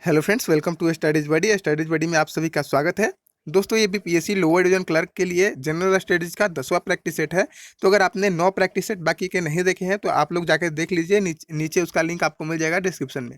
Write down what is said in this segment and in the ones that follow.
Hello friends, welcome to studies buddy. Studies buddy में आप सभी का स्वागत है। दोस्तों, ये भी पीएससी लोअर डिवीजन क्लर्क के लिए जनरल स्टडीज का 10वां प्रैक्टिस सेट है। तो अगर आपने 9 प्रैक्टिस सेट बाकी के नहीं देखे हैं तो आप लोग जाकर देख लीजिए, नीचे उसका लिंक आपको मिल जाएगा डिस्क्रिप्शन में।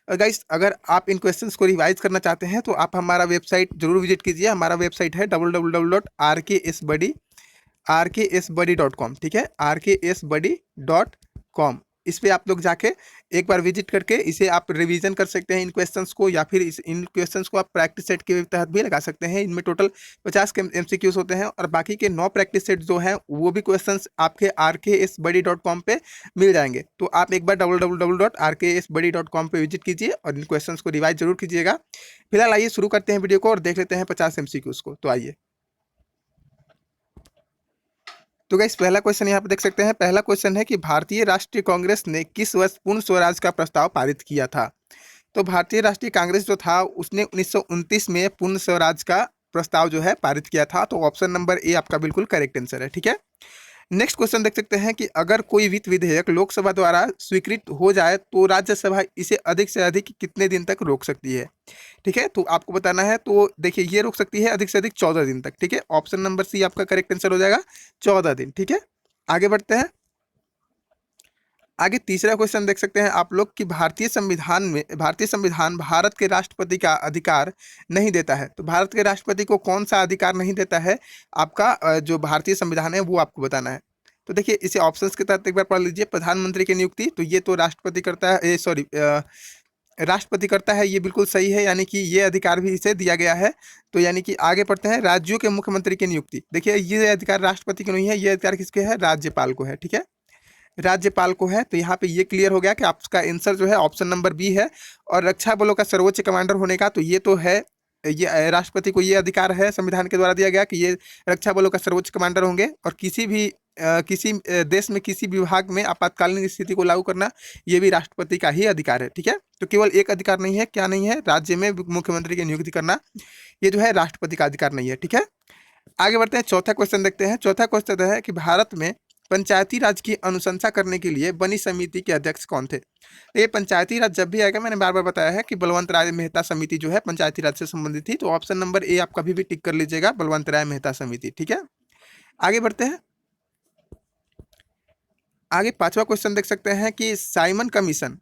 और गाइस, अगर आप इन क्वेश्चंस को रिवाइज करना चाहते हैं तो आप हमारा वेबसाइट जरूर विजिट कीजिए। हमारा वेबसाइट है www.rksbuddy.com। ठीक है, rksbuddy.com। इस पे आप लोग जाके एक बार विजिट करके इसे आप रिवीजन कर सकते हैं इन क्वेश्चंस को, या फिर इन क्वेश्चंस को आप प्रैक्टिस सेट के तहत भी लगा सकते हैं। इनमें टोटल 50 के एमसीक्यूज होते हैं और बाकी के 9 प्रैक्टिस सेट जो हैं वो भी क्वेश्चंस आपके rksbuddy.com पे मिल जाएंगे। तो आप एक बार www.rksbuddy.com पे विजिट कीजिए और इन क्वेश्चंस को रिवाइज जरूर कीजिएगा। फिलहाल आइए शुरू करते हैं वीडियो को और देख लेते हैं 50 एमसीक्यूज को। तो आइए, तो गाइस पहला क्वेश्चन यहाँ पे देख सकते हैं। पहला क्वेश्चन है कि भारतीय राष्ट्रीय कांग्रेस ने किस वर्ष पूर्ण स्वराज का प्रस्ताव पारित किया था। तो भारतीय राष्ट्रीय कांग्रेस जो था उसने 1929 में पूर्ण स्वराज का प्रस्ताव जो है पारित किया था। तो ऑप्शन नंबर ए आपका बिल्कुल करेक्ट आंसर है। ठीक है, नेक्स्ट क्वेश्चन देख सकते हैं कि अगर कोई वित्त विधेयक लोकसभा द्वारा स्वीकृत हो जाए तो राज्यसभा इसे अधिक से अधिक कितने दिन तक रोक सकती है। ठीक है, तो आपको बताना है। तो देखिए, ये रोक सकती है अधिक से अधिक 14 दिन तक। ठीक है, ऑप्शन नंबर सी आपका करेक्ट आंसर हो जाएगा, 14 दिन। ठीक है, आगे बढ़ते हैं। आगे तीसरा क्वेश्चन देख सकते हैं आप लोग कि भारतीय संविधान भारत के राष्ट्रपति का अधिकार नहीं देता है। तो भारत के राष्ट्रपति को कौन सा अधिकार नहीं देता है, आपका जो भारतीय संविधान है वो आपको बताना है। तो देखिए, इसे ऑप्शंस के तहत एक बार पढ़ लीजिए। प्रधानमंत्री की नियुक्ति, तो ये तो राष्ट्रपति करता है, सॉरी, राष्ट्रपति करता है, ये बिल्कुल सही है, यानी कि ये अधिकार भी इसे दिया गया है। तो यानी कि आगे पढ़ते हैं, राज्यों के मुख्यमंत्री की नियुक्ति। देखिए, ये अधिकार राष्ट्रपति को नहीं है, ये अधिकार किसके है, राज्यपाल को है। ठीक है, राज्यपाल को है। तो यहाँ पे ये क्लियर हो गया कि आपका आंसर जो है ऑप्शन नंबर बी है। और रक्षा बलों का सर्वोच्च कमांडर होने का, तो ये तो है, ये राष्ट्रपति को ये अधिकार है संविधान के द्वारा दिया गया कि ये रक्षा बलों का सर्वोच्च कमांडर होंगे। और किसी देश में किसी विभाग में आपातकालीन स्थिति को लागू करना, ये भी राष्ट्रपति का ही अधिकार है। ठीक है, तो केवल एक अधिकार नहीं है, क्या नहीं है, राज्य में मुख्यमंत्री की नियुक्ति करना, ये जो है राष्ट्रपति का अधिकार नहीं है। ठीक है, आगे बढ़ते हैं। चौथा क्वेश्चन देखते हैं। चौथा क्वेश्चन है कि भारत में पंचायती राज की अनुशंसा करने के लिए बनी समिति के अध्यक्ष कौन थे। ये पंचायती राज जब भी आएगा, मैंने बार बार बताया है कि बलवंत राय मेहता समिति जो है पंचायती राज से संबंधित थी। तो ऑप्शन नंबर ए आप कभी भी टिक कर लीजिएगा, बलवंत राय मेहता समिति। ठीक है, आगे बढ़ते हैं। आगे पांचवा क्वेश्चन देख सकते हैं कि साइमन कमीशन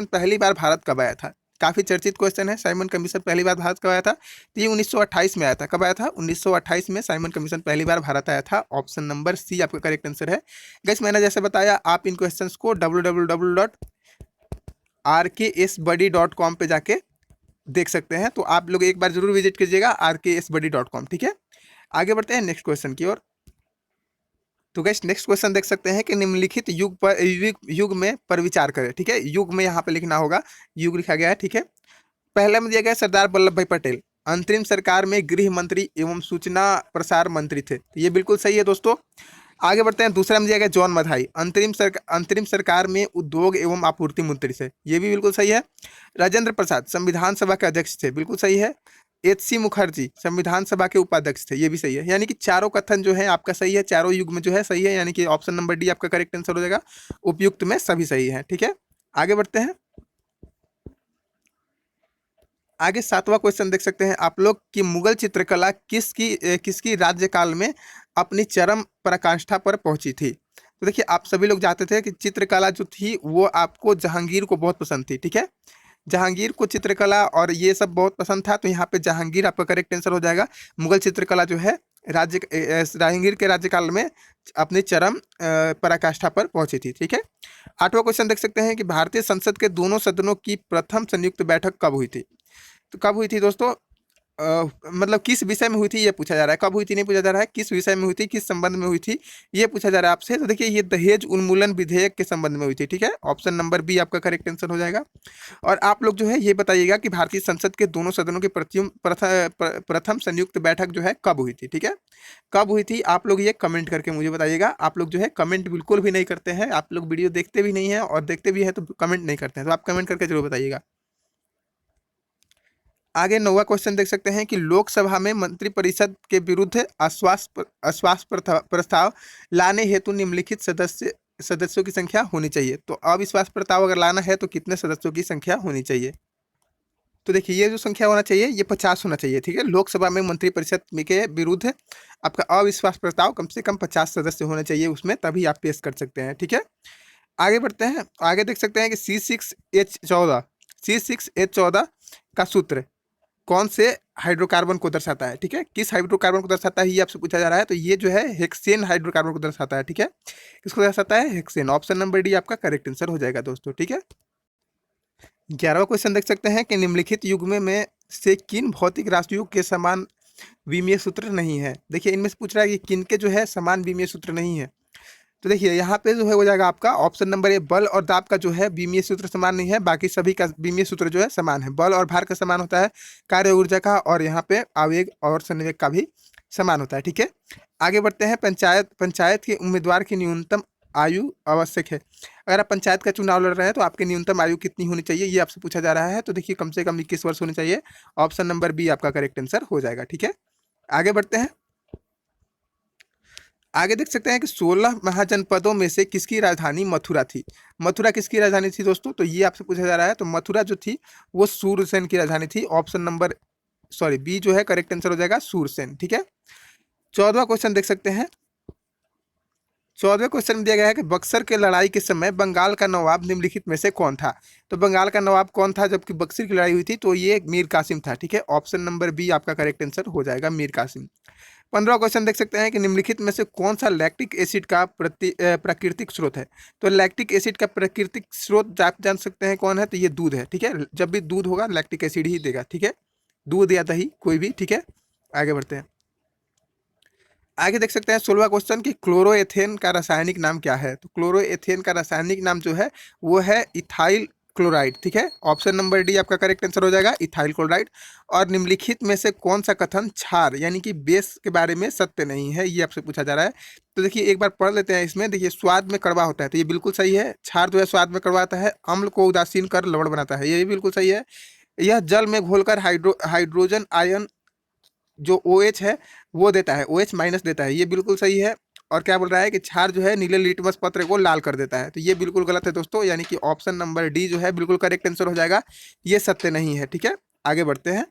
पहली बार भारत कब आया था। काफी चर्चित क्वेश्चन है। साइमन कमीशन पहली बार भारत कब आया था, तो ये 1928 में आया था। कब आया था, 1928 में साइमन कमीशन पहली बार भारत आया था। ऑप्शन नंबर सी आपका करेक्ट आंसर है। गाइस, मैंने जैसे बताया, आप इन क्वेश्चंस को www.rksbuddy.com पे जाके देख सकते हैं। तो आप लोग एक बार जरूर विजिट कीजिएगा rksbuddy.com। ठीक है, आगे बढ़ते हैं नेक्स्ट क्वेश्चन की ओर। तो गाइस, नेक्स्ट क्वेश्चन देख सकते हैं कि निम्नलिखित युग में पर विचार करें। ठीक है, युग में यहाँ पे लिखना होगा, युग लिखा गया है। ठीक है, पहले में दिया गया सरदार वल्लभ भाई पटेल, अंतरिम सरकार में गृह मंत्री एवं सूचना प्रसार मंत्री थे। तो ये बिल्कुल सही है दोस्तों। आगे बढ़ते हैं। दूसरा में दिया गया जॉन मथाई, अंतरिम सरकार में उद्योग एवं आपूर्ति मंत्री थे। ये भी बिल्कुल सही है। राजेंद्र प्रसाद संविधान सभा के अध्यक्ष थे, बिल्कुल सही है। एच.सी. मुखर्जी संविधान सभा के उपाध्यक्ष थे, ये भी सही है। यानी कि चारों कथन जो है आपका सही है, चारों युग में जो है सही है, यानी कि ऑप्शन नंबर डी आपका करेक्ट आंसर हो जाएगा। उपयुक्त में सभी सही है। ठीक है, आगे बढ़ते हैं। आगे सातवां क्वेश्चन देख सकते हैं आप लोग कि मुगल चित्रकला किसकी राज्यकाल में अपनी चरम पराकाष्ठा पर पहुंची थी। तो देखिए, आप सभी लोग जानते थे कि चित्रकला जो थी वो आपको जहांगीर को बहुत पसंद थी। ठीक है, जहांगीर को चित्रकला और ये सब बहुत पसंद था। तो यहाँ पे जहांगीर आपका करेक्ट आंसर हो जाएगा। मुगल चित्रकला जो है जहांगीर के राज्यकाल में अपनी चरम पराकाष्ठा पर पहुंची थी। ठीक है, आठवां क्वेश्चन देख सकते हैं कि भारतीय संसद के दोनों सदनों की प्रथम संयुक्त बैठक कब हुई थी। तो कब हुई थी दोस्तों, मतलब किस विषय में हुई थी ये पूछा जा रहा है। कब हुई थी नहीं पूछा जा रहा है, किस विषय में हुई थी, किस संबंध में हुई थी, ये पूछा जा रहा है आपसे। तो देखिए, ये दहेज उन्मूलन विधेयक के संबंध में हुई थी। ठीक है, ऑप्शन नंबर बी आपका करेक्ट आंसर हो जाएगा। और आप लोग जो है ये बताइएगा कि भारतीय संसद के दोनों सदनों की प्रथम संयुक्त बैठक जो है कब हुई थी। ठीक है, कब हुई थी, आप लोग ये कमेंट करके मुझे बताइएगा। आप लोग जो है कमेंट बिल्कुल भी नहीं करते हैं, आप लोग वीडियो देखते भी नहीं है, और देखते भी है तो कमेंट नहीं करते हैं। तो आप कमेंट करके जरूर बताइएगा। आगे नौवां क्वेश्चन देख सकते हैं कि लोकसभा में मंत्रिपरिषद के विरुद्ध प्रस्ताव लाने हेतु निम्नलिखित सदस्यों की संख्या होनी चाहिए। तो अविश्वास प्रस्ताव अगर लाना है तो कितने सदस्यों की संख्या होनी चाहिए। तो देखिए ये जो संख्या होना चाहिए ये 50 होना चाहिए, ठीक है। लोकसभा में मंत्रिपरिषद के विरुद्ध आपका अविश्वास प्रस्ताव कम से कम 50 सदस्य होने चाहिए उसमें, तभी आप पेश कर सकते हैं, ठीक है। आगे बढ़ते हैं, आगे देख सकते हैं कि C6H14 का सूत्र कौन से हाइड्रोकार्बन को दर्शाता है, ठीक है। किस हाइड्रोकार्बन को दर्शाता है ये आपसे पूछा जा रहा है, तो ये जो है हेक्सेन हाइड्रोकार्बन को दर्शाता है, ठीक है। किसको दर्शाता है? हेक्सेन। ऑप्शन नंबर डी आपका करेक्ट आंसर हो जाएगा दोस्तों, ठीक है। 11वां क्वेश्चन देख सकते हैं कि निम्नलिखित युग्म में से किन भौतिक राशियों के समान विमीय सूत्र नहीं है। देखिए इनमें से पूछ रहा है कि किन के जो है समान विमीय सूत्र नहीं है। तो देखिए यहाँ पे जो है हो जाएगा आपका ऑप्शन नंबर ए, बल और दाब का जो है विमीय सूत्र समान नहीं है, बाकी सभी का विमीय सूत्र जो है समान है। बल और भार का समान होता है, कार्य ऊर्जा का और यहाँ पे आवेग और संवेग का भी समान होता है, ठीक है। आगे बढ़ते हैं, पंचायत के उम्मीदवार की न्यूनतम आयु आवश्यक है। अगर आप पंचायत का चुनाव लड़ रहे हैं तो आपकी न्यूनतम आयु कितनी होनी चाहिए ये आपसे पूछा जा रहा है। तो देखिए कम से कम 21 वर्ष होनी चाहिए। ऑप्शन नंबर बी आपका करेक्ट आंसर हो जाएगा, ठीक है। आगे बढ़ते हैं, आगे देख सकते हैं कि 16 महाजनपदों में से किसकी राजधानी मथुरा थी। मथुरा किसकी राजधानी थी दोस्तों? तो ये आपसे पूछा जा रहा है। तो मथुरा जो थी वो सूरसेन की राजधानी थी। ऑप्शन नंबर बी जो है करेक्ट आंसर हो जाएगा सूरसेन, ठीक है। 14वां क्वेश्चन देख सकते हैं। 14वें क्वेश्चन में दिया गया है कि बक्सर के लड़ाई के समय बंगाल का नवाब निम्नलिखित में से कौन था। तो बंगाल का नवाब कौन था जबकि बक्सर की लड़ाई हुई थी? तो ये मीर कासिम था, ठीक है। ऑप्शन नंबर बी आपका करेक्ट आंसर हो जाएगा मीर कासिम। 15वां क्वेश्चन देख सकते हैं कि निम्नलिखित में से कौन सा लैक्टिक एसिड का प्राकृतिक स्रोत है। तो लैक्टिक एसिड का प्राकृतिक स्रोत आप जान सकते हैं कौन है, तो ये दूध है, ठीक है। जब भी दूध होगा लैक्टिक एसिड ही देगा, ठीक है। दूध या दही कोई भी, ठीक है। आगे बढ़ते हैं, आगे देख सकते हैं 16वां क्वेश्चन कि क्लोरोएथेन का रासायनिक नाम क्या है। तो क्लोरोएथेन का रासायनिक नाम जो है वो है इथाइल क्लोराइड, ठीक है। ऑप्शन नंबर डी आपका करेक्ट आंसर हो जाएगा इथाइल क्लोराइड। और निम्नलिखित में से कौन सा कथन क्षार यानी कि बेस के बारे में सत्य नहीं है, ये आपसे पूछा जा रहा है। तो देखिए एक बार पढ़ लेते हैं इसमें। देखिए स्वाद में कड़वा होता है, तो ये बिल्कुल सही है। क्षार जो है स्वाद में कड़वा आता है, अम्ल को उदासीन कर लवण बनाता है, ये भी बिल्कुल सही है। यह जल में घोलकर हाइड्रोजन आयन जो OH है वो देता है, OH माइनस देता है, ये बिल्कुल सही है। और क्या बोल रहा है कि क्षार जो है नीले लिटमस पत्र को लाल कर देता है, तो ये बिल्कुल गलत है दोस्तों, यानी कि ऑप्शन नंबर डी जो है बिल्कुल करेक्ट आंसर हो जाएगा, ये सत्य नहीं है, ठीक है। आगे बढ़ते हैं,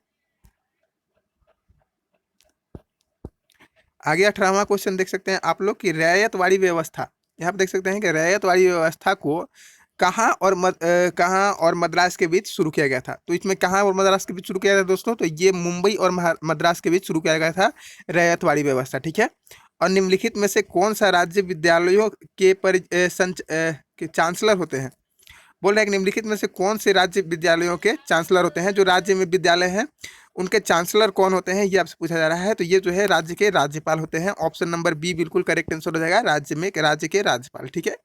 आगे 18वां क्वेश्चन देख सकते हैं आप लोग की रैयतवाड़ी व्यवस्था। यहाँ पे देख सकते हैं कि रैयतवाड़ी व्यवस्था को कहाँ और मद्रास के बीच शुरू किया गया था। तो इसमें कहाँ और मद्रास के बीच शुरू किया गया था दोस्तों? तो ये मुंबई और मद्रास के बीच शुरू किया गया था रैयतवाड़ी व्यवस्था, ठीक है। और निम्नलिखित में से कौन सा राज्य विद्यालयों के चांसलर होते हैं। बोल रहे हैं कि निम्नलिखित में से कौन से राज्य विद्यालयों के चांसलर होते हैं। जो राज्य में विद्यालय हैं उनके चांसलर कौन होते हैं ये आपसे पूछा जा रहा है। तो ये जो है राज्य के राज्यपाल होते हैं। ऑप्शन नंबर बी बिल्कुल करेक्ट आंसर हो जाएगा, राज्य के राज्यपाल, ठीक है।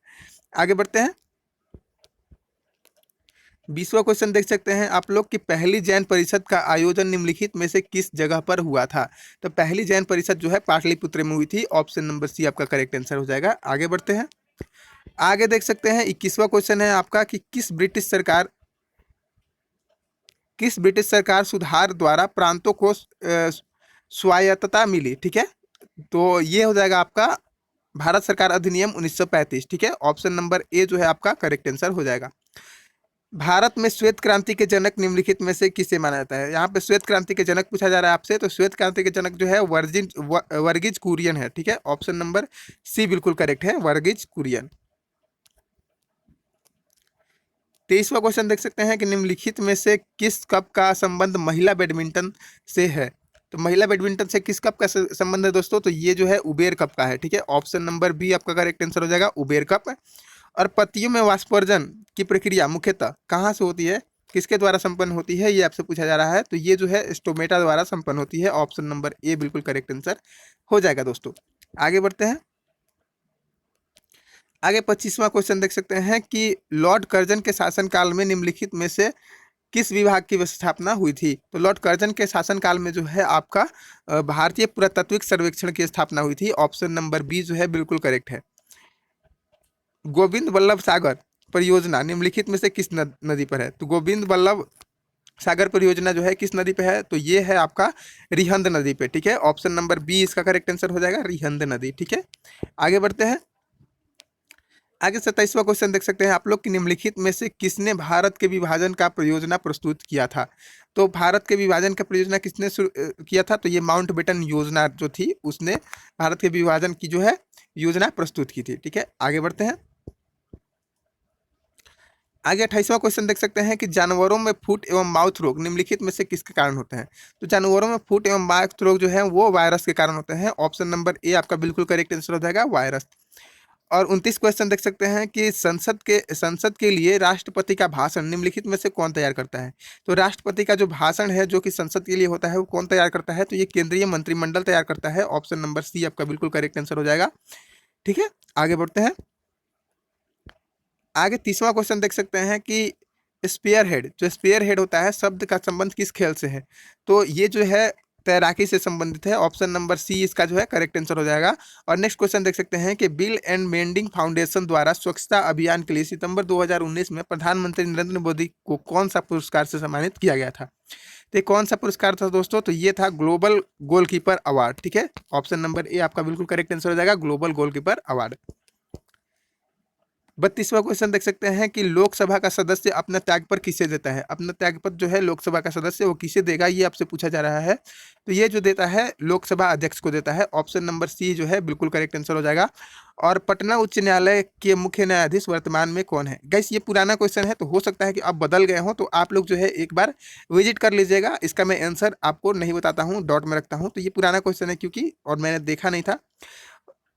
आगे बढ़ते हैं, 20वां क्वेश्चन देख सकते हैं आप लोग कि पहली जैन परिषद का आयोजन निम्नलिखित में से किस जगह पर हुआ था। तो पहली जैन परिषद जो है पाटलिपुत्र में हुई थी। ऑप्शन नंबर सी आपका करेक्ट आंसर हो जाएगा। आगे बढ़ते हैं, आगे देख सकते हैं 21वां क्वेश्चन है आपका कि किस ब्रिटिश सरकार सुधार द्वारा प्रांतों को स्वायत्तता मिली, ठीक है। तो ये हो जाएगा आपका भारत सरकार अधिनियम 1935, ठीक है। ऑप्शन नंबर ए जो है आपका करेक्ट आंसर हो जाएगा। भारत में श्वेत क्रांति के जनक निम्नलिखित में से किसे माना जाता है। यहाँ पे श्वेत क्रांति के जनक पूछा जा रहा है आपसे। तो श्वेत क्रांति के जनक जो है वर्गीज कुरियन है, ठीक है। ऑप्शन नंबर सी बिल्कुल करेक्ट है, वर्गीज कुरियन। 23वां क्वेश्चन देख सकते हैं कि निम्नलिखित में से किस कप का संबंध महिला बैडमिंटन से है। तो महिला बैडमिंटन से किस कप का संबंध है दोस्तों? तो ये जो है उबेर कप का है, ठीक है। ऑप्शन नंबर बी आपका करेक्ट आंसर हो जाएगा, उबेर कप। और पत्तियों में वाष्पोर्जन की प्रक्रिया मुख्यतः कहाँ से होती है, किसके द्वारा संपन्न होती है, ये आपसे पूछा जा रहा है। तो ये जो है स्टोमेटा द्वारा संपन्न होती है। ऑप्शन नंबर ए बिल्कुल करेक्ट आंसर हो जाएगा दोस्तों। आगे बढ़ते हैं, आगे 25वां क्वेश्चन देख सकते हैं कि लॉर्ड कर्जन के शासनकाल में निम्नलिखित में से किस विभाग की स्थापना हुई थी। तो लॉर्ड कर्जन के शासनकाल में जो है आपका भारतीय पुरातत्विक सर्वेक्षण की स्थापना हुई थी। ऑप्शन नंबर बी जो है बिल्कुल करेक्ट है। गोविंद वल्लभ सागर परियोजना निम्नलिखित में से किस नदी पर है। तो गोविंद वल्लभ सागर परियोजना जो है किस नदी पे है। तो ये है आपका रिहंद नदी पे, ठीक है। ऑप्शन नंबर बी इसका करेक्ट आंसर हो जाएगा, रिहंद नदी, ठीक है। आगे बढ़ते हैं, आगे 27वां क्वेश्चन देख सकते हैं आप लोग कि निम्नलिखित में से किसने भारत के विभाजन का परियोजना प्रस्तुत किया था। तो भारत के विभाजन का परियोजना किसने किया था, तो ये माउंटबेटन योजना जो थी उसने भारत के विभाजन की जो है योजना प्रस्तुत की थी। ठीक है, आगे बढ़ते हैं। आगे 28वां क्वेश्चन देख सकते हैं कि जानवरों में फुट एवं माउथ रोग निम्नलिखित में से किसके कारण होते हैं। तो जानवरों में फुट एवं माउथ रोग जो है वो वायरस के कारण होते हैं। ऑप्शन नंबर ए आपका बिल्कुल करेक्ट आंसर हो जाएगा, वायरस। और 29 क्वेश्चन देख सकते हैं कि संसद के लिए राष्ट्रपति का भाषण निम्नलिखित में से कौन तैयार करता है। तो राष्ट्रपति का जो भाषण है जो कि संसद के लिए होता है वो कौन तैयार करता है, तो ये केंद्रीय मंत्रिमंडल तैयार करता है। ऑप्शन नंबर सी आपका बिल्कुल करेक्ट आंसर हो जाएगा। ठीक है, आगे बढ़ते हैं। आगे 30वां क्वेश्चन देख सकते हैं कि स्पेयर हेड, जो स्पेयर हेड होता है शब्द का संबंध किस खेल से है। तो ये जो है तैराकी से संबंधित है। ऑप्शन नंबर सी इसका जो है करेक्ट आंसर हो जाएगा। और नेक्स्ट क्वेश्चन देख सकते हैं कि बिल एंड मेंडिंग फाउंडेशन द्वारा स्वच्छता अभियान के लिए सितंबर 2019 में प्रधानमंत्री नरेंद्र मोदी को कौन सा पुरस्कार से सम्मानित किया गया था। तो कौन सा पुरस्कार था दोस्तों, तो ये था ग्लोबल गोलकीपर अवार्ड। ठीक है, ऑप्शन नंबर ए आपका बिल्कुल करेक्ट आंसर हो जाएगा, ग्लोबल गोलकीपर अवार्ड। 32वां क्वेश्चन देख सकते हैं कि लोकसभा का सदस्य अपना त्यागपत्र किसे देता है। अपना त्यागपत्र जो है लोकसभा का सदस्य वो किसे देगा, ये आपसे पूछा जा रहा है। तो ये जो देता है लोकसभा अध्यक्ष को देता है। ऑप्शन नंबर सी जो है बिल्कुल करेक्ट आंसर हो जाएगा। और पटना उच्च न्यायालय के मुख्य न्यायाधीश वर्तमान में कौन है। गैस ये पुराना क्वेश्चन है तो हो सकता है कि अब बदल गए हों, तो आप लोग जो है एक बार विजिट कर लीजिएगा। इसका मैं आंसर आपको नहीं बताता हूँ, डॉट में रखता हूँ। तो ये पुराना क्वेश्चन है क्योंकि और मैंने देखा नहीं था।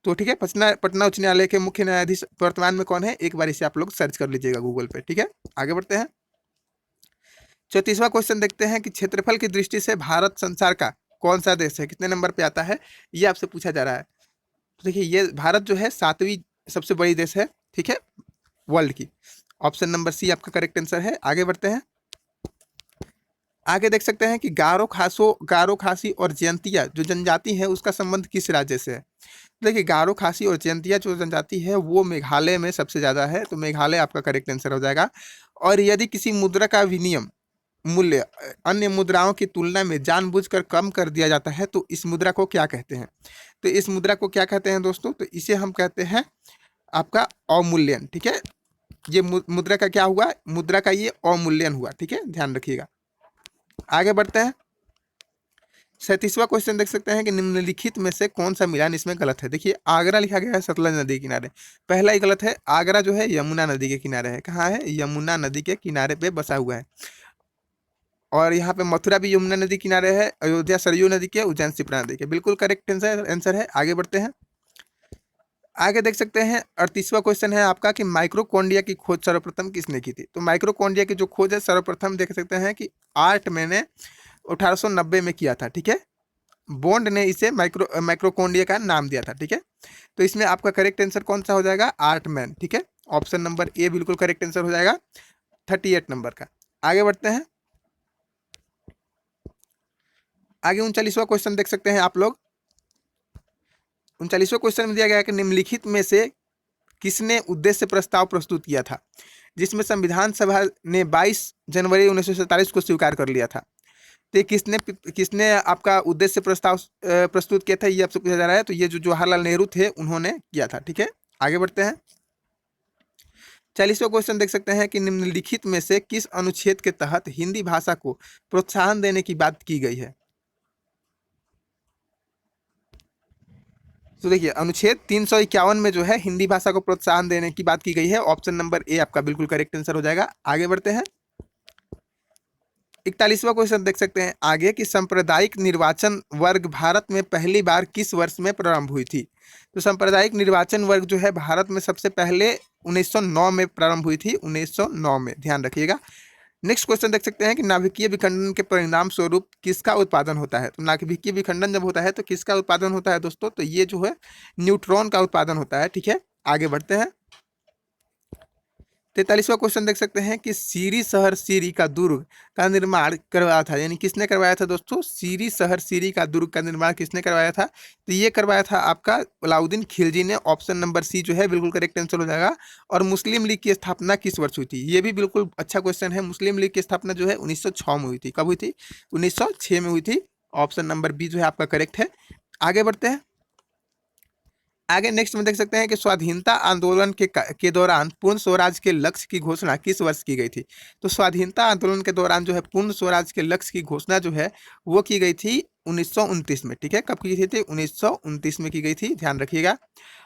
तो ठीक है, पटना उच्च न्यायालय के मुख्य न्यायाधीश वर्तमान में कौन है, एक बार इसे आप लोग सर्च कर लीजिएगा गूगल पे। ठीक है, आगे बढ़ते हैं। 34वां क्वेश्चन देखते हैं कि क्षेत्रफल की दृष्टि से भारत संसार का कौन सा देश है, कितने नंबर पे आता है, ये आपसे पूछा जा रहा है। तो देखिए ये भारत जो है 7वीं सबसे बड़ी देश है। ठीक है, वर्ल्ड की। ऑप्शन नंबर सी आपका करेक्ट आंसर है। आगे बढ़ते हैं। आगे देख सकते हैं कि गारो खासी और जयंतिया जो जनजाति है उसका संबंध किस राज्य से है। देखिए गारो खासी और जयंतिया जो जनजाति है वो मेघालय में सबसे ज्यादा है, तो मेघालय आपका करेक्ट आंसर हो जाएगा। और यदि किसी मुद्रा का विनिमय मूल्य अन्य मुद्राओं की तुलना में जानबूझकर कम कर दिया जाता है तो इस मुद्रा को क्या कहते हैं। तो इस मुद्रा को क्या कहते हैं दोस्तों, तो इसे हम कहते हैं आपका अवमूल्यन। ठीक है, ये मुद्रा का क्या हुआ, मुद्रा का ये अवमूल्यन हुआ। ठीक है, ध्यान रखिएगा। आगे बढ़ते हैं। 37वां क्वेश्चन देख सकते हैं कि निम्नलिखित में से कौन सा मिलान इसमें गलत है। देखिए आगरा लिखा गया है सतलज नदी के किनारे, पहला ही गलत है। आगरा जो है यमुना नदी के किनारे है। कहाँ है, यमुना नदी के किनारे पे बसा हुआ है। और यहाँ पे मथुरा भी यमुना नदी किनारे है, अयोध्या सरयू नदी के, उज्जैन शिप्रा नदी के। बिल्कुल करेक्ट आंसर है। आगे बढ़ते हैं। आगे देख सकते हैं 38वां क्वेश्चन है आपका कि माइक्रोकोन्डिया की खोज सर्वप्रथम किसने की थी। तो माइक्रोकोन्डिया की जो खोज है सर्वप्रथम देख सकते हैं कि आर्टमैन ने 1890 में किया था। ठीक है, बॉन्ड ने इसे माइक्रोकोन्डिया का नाम दिया था। ठीक है, तो इसमें आपका करेक्ट आंसर कौन सा हो जाएगा, आर्टमैन। ठीक है, ऑप्शन नंबर ए बिल्कुल करेक्ट आंसर हो जाएगा 38 नंबर का। आगे बढ़ते हैं। आगे 39वां क्वेश्चन देख सकते हैं आप लोग। 39वां क्वेश्चन में दिया गया है कि निम्नलिखित में से किसने उद्देश्य प्रस्ताव प्रस्तुत किया था जिसमें संविधान सभा ने 22 जनवरी 1947 को स्वीकार कर लिया था। तो किसने किसने आपका उद्देश्य प्रस्ताव प्रस्तुत किया था, ये आपसे पूछा जा रहा है। तो ये जो जवाहरलाल नेहरू थे उन्होंने किया था। ठीक है, आगे बढ़ते हैं। 40वां क्वेश्चन देख सकते हैं कि निम्नलिखित में से किस अनुच्छेद के तहत हिंदी भाषा को प्रोत्साहन देने की बात की गई है। तो देखिए अनुच्छेद 351 में जो है हिंदी भाषा को प्रोत्साहन देने की बात की गई है। ऑप्शन नंबर ए आपका बिल्कुल करेक्ट आंसर हो जाएगा। आगे बढ़ते हैं। 41वां क्वेश्चन देख सकते हैं आगे कि सांप्रदायिक निर्वाचन वर्ग भारत में पहली बार किस वर्ष में प्रारंभ हुई थी। तो सांप्रदायिक निर्वाचन वर्ग जो है भारत में सबसे पहले 1909 में प्रारंभ हुई थी, 1909 में, ध्यान रखिएगा। नेक्स्ट क्वेश्चन देख सकते हैं कि नाभिकीय विखंडन के परिणाम स्वरूप किसका उत्पादन होता है। तो नाभिकीय विखंडन जब होता है तो किसका उत्पादन होता है दोस्तों, तो ये जो है न्यूट्रॉन का उत्पादन होता है। ठीक है, आगे बढ़ते हैं। 43वां क्वेश्चन देख सकते हैं कि सीरी शहर सीरी का दुर्ग का निर्माण करवाया था, यानी किसने करवाया था दोस्तों, सीरी शहर सीरी का दुर्ग का निर्माण किसने करवाया था। तो ये करवाया था आपका अलाउद्दीन खिलजी ने। ऑप्शन नंबर सी जो है बिल्कुल करेक्ट आंसर हो जाएगा। और मुस्लिम लीग की स्थापना किस वर्ष हुई थी, ये भी बिल्कुल अच्छा क्वेश्चन है। मुस्लिम लीग की स्थापना जो है 1906 में हुई थी। कब हुई थी, 1906 में हुई थी। ऑप्शन नंबर बी जो है आपका करेक्ट है। आगे बढ़ते हैं। आगे नेक्स्ट में देख सकते हैं कि स्वाधीनता आंदोलन के दौरान पूर्ण स्वराज के लक्ष्य की घोषणा किस वर्ष की गई थी। तो स्वाधीनता आंदोलन के दौरान जो है पूर्ण स्वराज के लक्ष्य की घोषणा जो है वो की गई थी 1929 में। ठीक है, कब की गई थी? 1929 में की गई थी, ध्यान रखिएगा।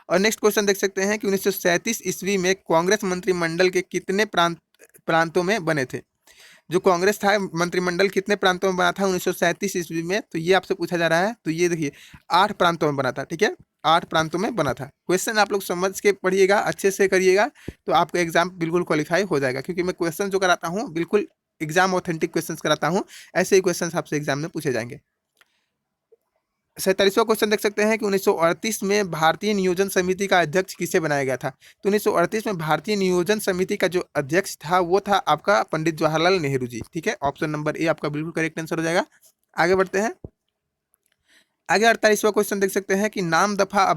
और नेक्स्ट क्वेश्चन देख सकते हैं कि 1937 ईस्वी में कांग्रेस मंत्रिमंडल के कितने प्रांतों में बने थे। जो कांग्रेस था मंत्रिमंडल कितने प्रांतों में बना था 1937 ईस्वी में, तो ये आपसे पूछा जा रहा है। तो ये देखिए 8 प्रांतों में बना था। ठीक है, 8 प्रांतों में बना था। क्वेश्चन आप लोग समझ के पढ़िएगा, अच्छे से करिएगा, तो आपका एग्जाम बिल्कुल क्वालिफाई हो जाएगा। क्योंकि मैं क्वेश्चन जो कराता हूँ बिल्कुल एग्जाम ऑथेंटिक क्वेश्चन कराता हूँ, ऐसे ही क्वेश्चन आपसे एग्जाम में पूछे जाएंगे। 47वां क्वेश्चन देख सकते हैं कि 1938 में भारतीय नियोजन समिति का अध्यक्ष किसे बनाया गया था। तो 1938 में भारतीय नियोजन समिति का जो अध्यक्ष था वो था आपका पंडित जवाहरलाल नेहरू जी। ठीक है, ऑप्शन नंबर ए आपका बिल्कुल करेक्ट आंसर हो जाएगा। आगे बढ़ते हैं। आगे 48वां क्वेश्चन देख सकते हैं कि नामदफा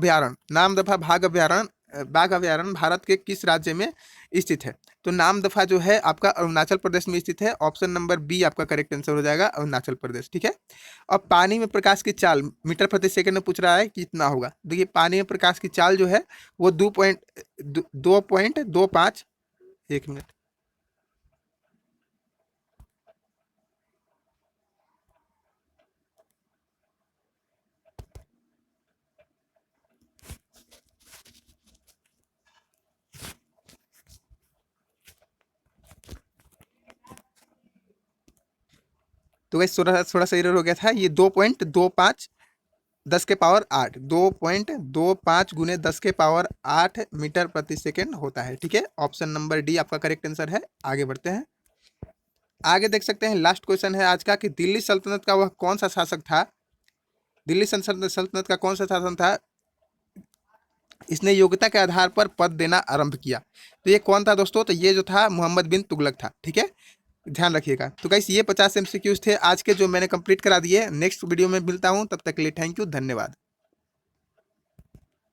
बाघ अभयारण्य भारत के किस राज्य में स्थित है। तो नामदफा जो है आपका अरुणाचल प्रदेश में स्थित है। ऑप्शन नंबर बी आपका करेक्ट आंसर हो जाएगा, अरुणाचल प्रदेश। ठीक है, अब पानी में प्रकाश की चाल मीटर प्रति सेकंड में पूछ रहा है कितना होगा। देखिए पानी में प्रकाश की चाल जो है वो 2.25, एक मिनट, तो वैसे थोड़ा सा एरर हो गया था। ये 2.25 10 के पावर 8, 2.25 गुने 10 के पावर 8 मीटर प्रति सेकेंड होता है। ठीक है, ऑप्शन नंबर डी आपका करेक्ट आंसर है। आगे बढ़ते हैं। आगे देख सकते हैं लास्ट क्वेश्चन है आज का कि दिल्ली सल्तनत का वह कौन सा शासक था। दिल्ली सल्तनत का कौन सा शासन था इसने योग्यता के आधार पर पद देना आरंभ किया। तो ये कौन था दोस्तों? तो ये जो था मोहम्मद बिन तुगलक था। ठीक है, ध्यान रखिएगा। तो गाइस ये 50 MCQs थे आज के जो मैंने कंप्लीट करा दिए। नेक्स्ट वीडियो में मिलता हूँ, तब तक के लिए थैंक यू, धन्यवाद।